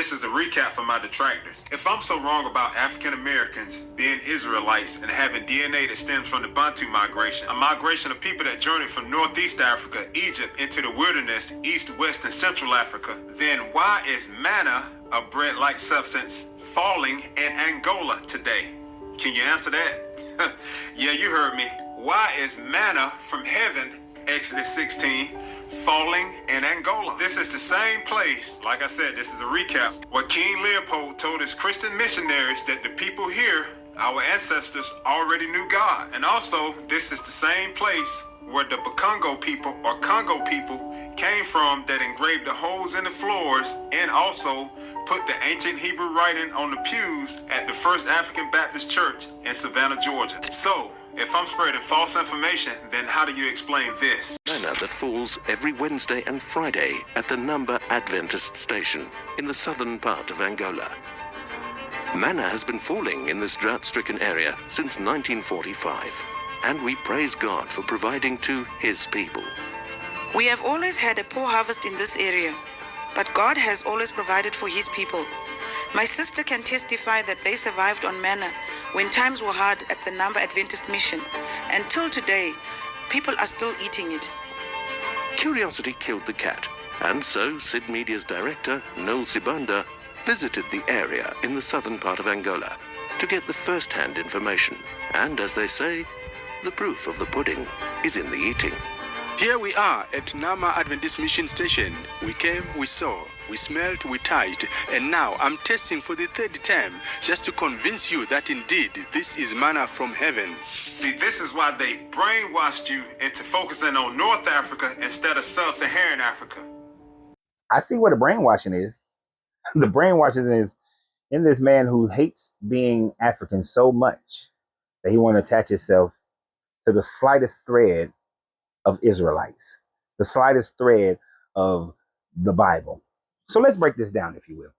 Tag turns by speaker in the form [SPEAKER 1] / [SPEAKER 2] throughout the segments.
[SPEAKER 1] This is a recap for my detractors. If I'm so wrong about African Americans being Israelites and having DNA that stems from the Bantu migration, a migration of people that journeyed from Northeast Africa, Egypt, into the wilderness, East, West, and Central Africa, then why is manna, a bread-like substance, falling in Angola today? Can you answer that? Yeah, you heard me. Why is manna from heaven, Exodus 16, falling in Angola? This is the same place, like I said, this is a recap, where King Leopold told his Christian missionaries that the people here, our ancestors, already knew God. And also, this is the same place where the Bakongo people or Congo people came from that engraved the holes in the floors and also put the ancient Hebrew writing on the pews at the First African Baptist Church in Savannah, Georgia. So, if I'm spreading false information, then how do you explain this?
[SPEAKER 2] Manna that falls every Wednesday and Friday at the Limba Adventist station in the southern part of Angola. Manna has been falling in this drought-stricken area since 1945, and we praise God for providing to His people.
[SPEAKER 3] We have always had a poor harvest in this area, but God has always provided for His people. My sister can testify that they survived on manna when times were hard at the Limba Adventist Mission. Until today, people are still eating it.
[SPEAKER 2] Curiosity killed the cat, and so Sid Media's director, Noel Sibanda, visited the area in the southern part of Angola to get the first-hand information. And as they say, the proof of the pudding is in the eating.
[SPEAKER 4] Here we are at Limba Adventist Mission Station. We came, we saw, we smelled, we touched, and now I'm testing for the third time just to convince you that indeed this is manna from heaven.
[SPEAKER 1] See, this is why they brainwashed you into focusing on North Africa instead of Sub-Saharan Africa.
[SPEAKER 5] I see what the brainwashing is. The brainwashing is in this man who hates being African so much that he want to attach himself to the slightest thread of Israelites, the slightest thread of the Bible. So let's break this down, if you will.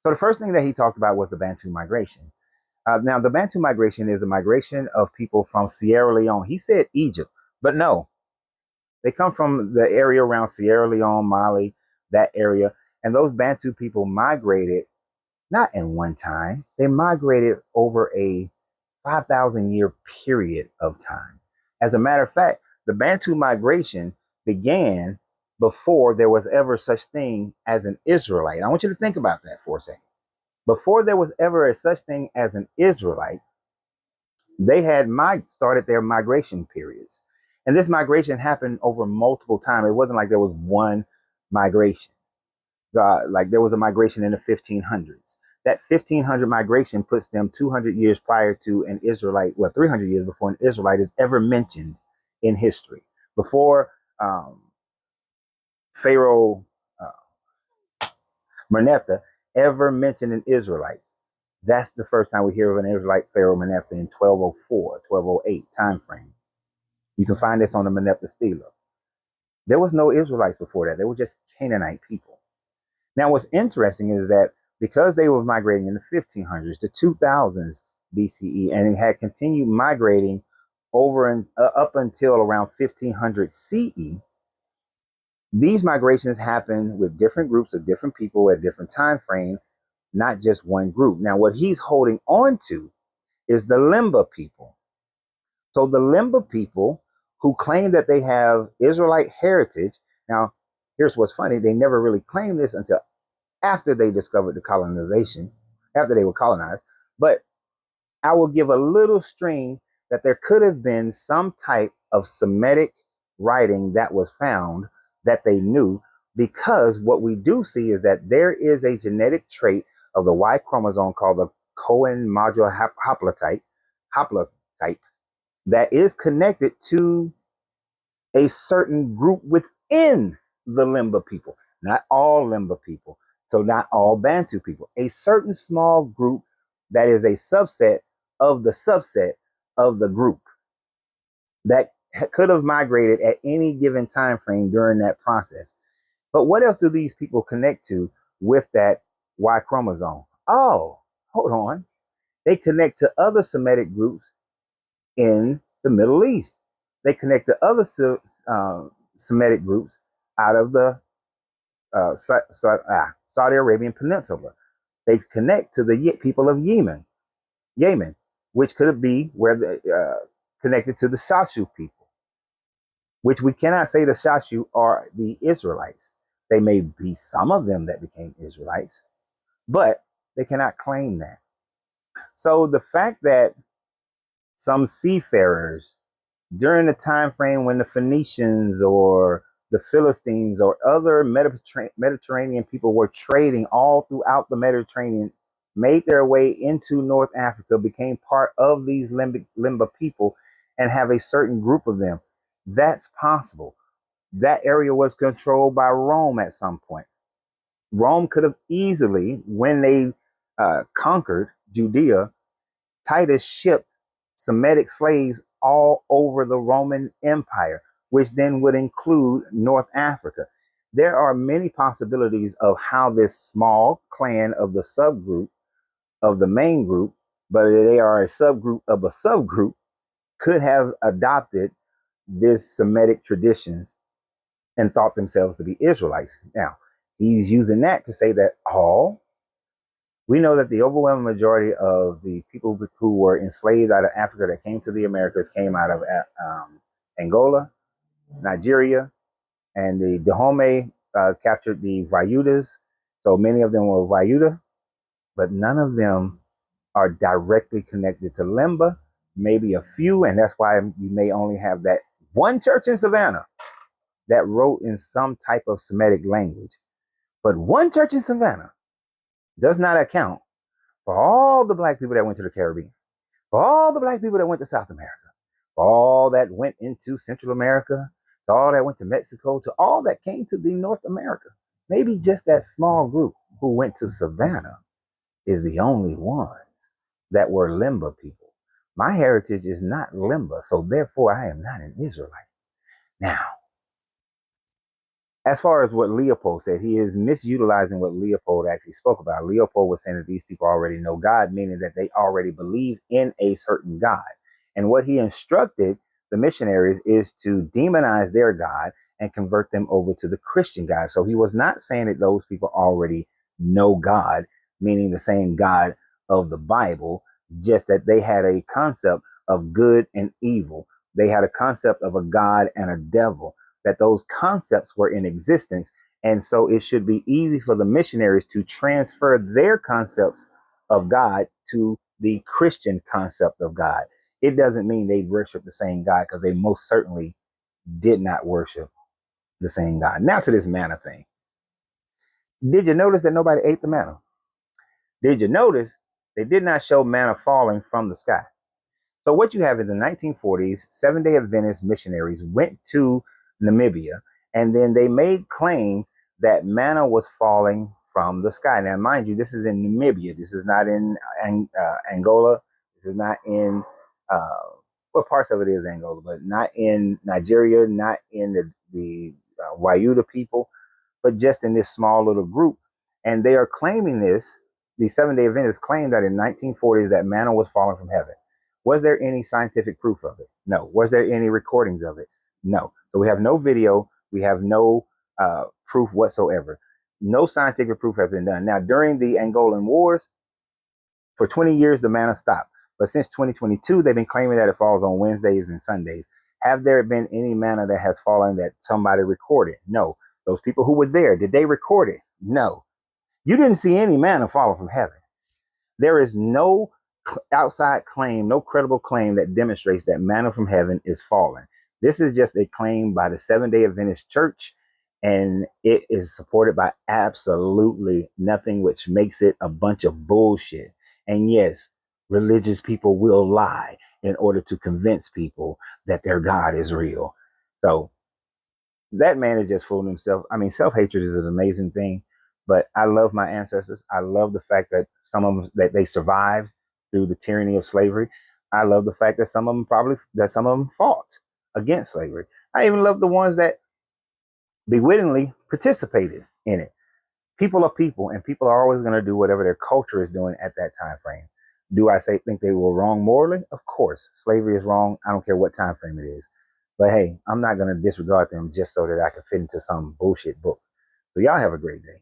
[SPEAKER 5] So the first thing that he talked about was the Bantu migration. Now, the Bantu migration is a migration of people from Sierra Leone. He said Egypt, but no, they come from the area around Sierra Leone, Mali, that area. And those Bantu people migrated not in one time. They migrated over a 5,000-year period of time. As a matter of fact, the Bantu migration began before there was ever such thing as an Israelite. I want you to think about that for a second. Before there was ever a such thing as an Israelite, they had started their migration periods. And this migration happened over multiple times. It wasn't like there was one migration. Like there was a migration in the 1500s. That 1500 migration puts them 200 years prior to an Israelite, well, 300 years before an Israelite is ever mentioned in history. Before Pharaoh Merneptah ever mentioned an Israelite. That's the first time we hear of an Israelite, Pharaoh Merneptah, in 1204, 1208 time frame. You can find this on the Merneptah Stela. There was no Israelites before that. They were just Canaanite people. Now, what's interesting is that because they were migrating in the 1500s to 2000s BCE, and it had continued migrating over and up until around 1500 CE, these migrations happened with different groups of different people at different time frame, not just one group. Now, what he's holding on to is the Limba people. So the Limba people who claim that they have Israelite heritage. Now, here's what's funny. They never really claimed this until after they discovered the colonization, after they were colonized. But I will give a little string that there could have been some type of Semitic writing that was found that they knew, because what we do see is that there is a genetic trait of the Y chromosome called the Cohen module haplotype that is connected to a certain group within the Limba people, not all Limba people. So not all Bantu people, a certain small group that is a subset of the group that could have migrated at any given time frame during that process. But what else do these people connect to with that Y chromosome? Oh, hold on. They connect to other Semitic groups in the Middle East. They connect to other Semitic groups out of the Saudi Arabian Peninsula. They connect to the people of Yemen, which could be where the connected to the Shashu people, which we cannot say the Shashu are the Israelites. They may be some of them that became Israelites, but they cannot claim that. So the fact that some seafarers during the time frame when the Phoenicians or the Philistines or other Mediterranean people were trading all throughout the Mediterranean, made their way into North Africa, became part of these Limba people, and have a certain group of them. That's possible. That area was controlled by Rome at some point. Rome could have easily, when they conquered Judea, Titus shipped Semitic slaves all over the Roman Empire, which then would include North Africa. There are many possibilities of how this small clan of the subgroup of the main group, but they are a subgroup of a subgroup, could have adopted this Semitic traditions and thought themselves to be Israelites. Now, he's using that to say that all we know that the overwhelming majority of the people who were enslaved out of Africa that came to the Americas came out of Angola, Nigeria, and the Dahomey captured the Vayudas. So many of them were Vayuda, but none of them are directly connected to Limba. Maybe a few, and that's why you may only have that one church in Savannah that wrote in some type of Semitic language. But one church in Savannah does not account for all the black people that went to the Caribbean, for all the black people that went to South America, for all that went into Central America, to all that went to Mexico, to all that came to the North America. Maybe just that small group who went to Savannah is the only ones that were Limba people. My heritage is not Limba, so therefore I am not an Israelite. Now, as far as what Leopold said, he is misutilizing what Leopold actually spoke about. Leopold was saying that these people already know God, meaning that they already believe in a certain God. And what he instructed the missionaries is to demonize their God and convert them over to the Christian God. So he was not saying that those people already know God, meaning the same God of the Bible, just that they had a concept of good and evil. They had a concept of a God and a devil, that those concepts were in existence. And so it should be easy for the missionaries to transfer their concepts of God to the Christian concept of God. It doesn't mean they worship the same God, because they most certainly did not worship the same God. Now to this manna thing. Did you notice that nobody ate the manna? Did you notice they did not show manna falling from the sky? So what you have in the 1940s, Seventh-day Adventist missionaries went to Namibia, and then they made claims that manna was falling from the sky. Now, mind you, this is in Namibia. This is not in Angola. This is not in, what parts of it is Angola, but not in Nigeria, not in the Wayuda people, but just in this small little group. And they are claiming this. The Seventh-day Adventists claim that in 1940s that manna was falling from heaven. Was there any scientific proof of it? No. Was there any recordings of it? No. So we have no video. We have no proof whatsoever. No scientific proof has been done. Now, during the Angolan wars, for 20 years, the manna stopped. But since 2022, they've been claiming that it falls on Wednesdays and Sundays. Have there been any manna that has fallen that somebody recorded? No. Those people who were there, did they record it? No. You didn't see any manna falling from heaven. There is no outside claim, no credible claim that demonstrates that manna from heaven is falling. This is just a claim by the Seventh-day Adventist Church, and it is supported by absolutely nothing, which makes it a bunch of bullshit. And yes, religious people will lie in order to convince people that their God is real. So that man is just fooling himself. I mean, self-hatred is an amazing thing, but I love my ancestors. I love the fact that some of them, that they survived through the tyranny of slavery. I love the fact that some of them fought against slavery. I even love the ones that bewittingly participated in it. People are people, and people are always going to do whatever their culture is doing at that time frame. Do I think they were wrong morally? Of course, slavery is wrong. I don't care what time frame it is. But hey, I'm not going to disregard them just so that I can fit into some bullshit book. So y'all have a great day.